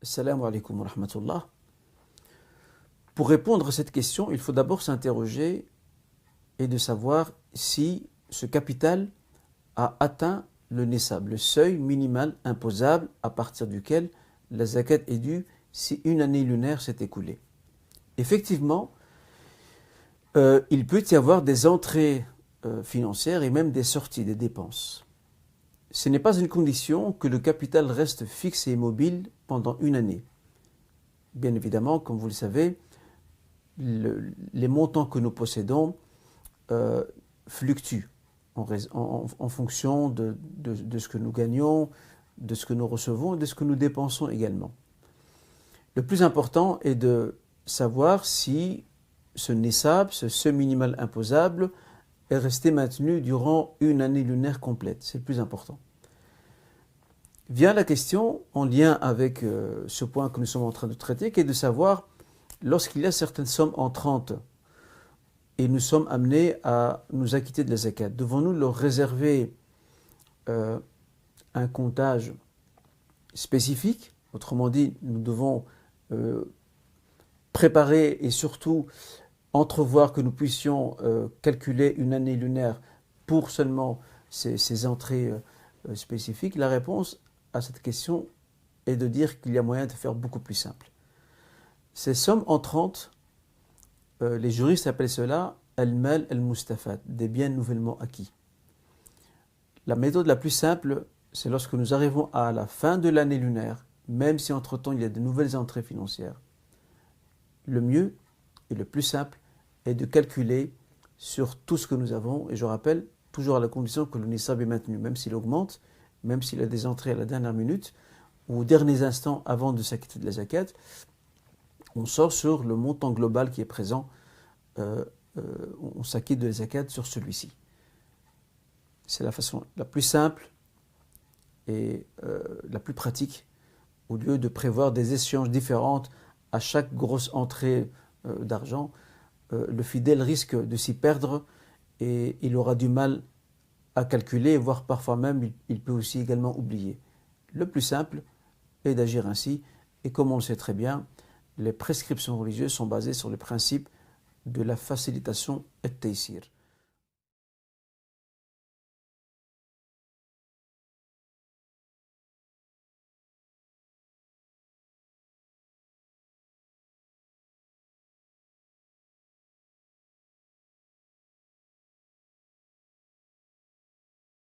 Assalamu alaikum wa rahmatullah. Pour répondre à cette question, il faut d'abord s'interroger et de savoir si ce capital a atteint le nisab, le seuil minimal imposable à partir duquel la zakat est due si une année lunaire s'est écoulée. Effectivement, il peut y avoir des entrées financières et même des sorties, des dépenses. Ce n'est pas une condition que le capital reste fixe et immobile pendant une année. Bien évidemment, comme vous le savez, les montants que nous possédons fluctuent en fonction de ce que nous gagnons, de ce que nous recevons et de ce que nous dépensons également. Le plus important est de savoir si ce nisab, ce minimal imposable, est resté maintenu durant une année lunaire complète. C'est le plus important. Vient la question en lien avec ce point que nous sommes en train de traiter, qui est de savoir, lorsqu'il y a certaines sommes entrantes et nous sommes amenés à nous acquitter de la zakat, devons-nous leur réserver un comptage spécifique? Autrement dit, nous devons préparer et surtout entrevoir que nous puissions calculer une année lunaire pour seulement ces entrées spécifiques. La réponse à cette question est de dire qu'il y a moyen de faire beaucoup plus simple. Ces sommes entrantes, les juristes appellent cela al-mal al-mustafad, des biens nouvellement acquis. La méthode la plus simple, c'est lorsque nous arrivons à la fin de l'année lunaire, même si entre-temps il y a de nouvelles entrées financières. Le mieux et le plus simple est de calculer sur tout ce que nous avons, et je rappelle, toujours à la condition que le nisab est maintenu, même s'il augmente, même s'il a des entrées à la dernière minute, ou aux derniers instants avant de s'acquitter de la zakat, on sort sur le montant global qui est présent, on s'acquitte de la zakat sur celui-ci. C'est la façon la plus simple et la plus pratique, au lieu de prévoir des échéances différentes à chaque grosse entrée d'argent. Le fidèle risque de s'y perdre et il aura du mal à calculer, voire parfois même il peut aussi également oublier. Le plus simple est d'agir ainsi, et comme on le sait très bien, les prescriptions religieuses sont basées sur le principe de la facilitation et taysir.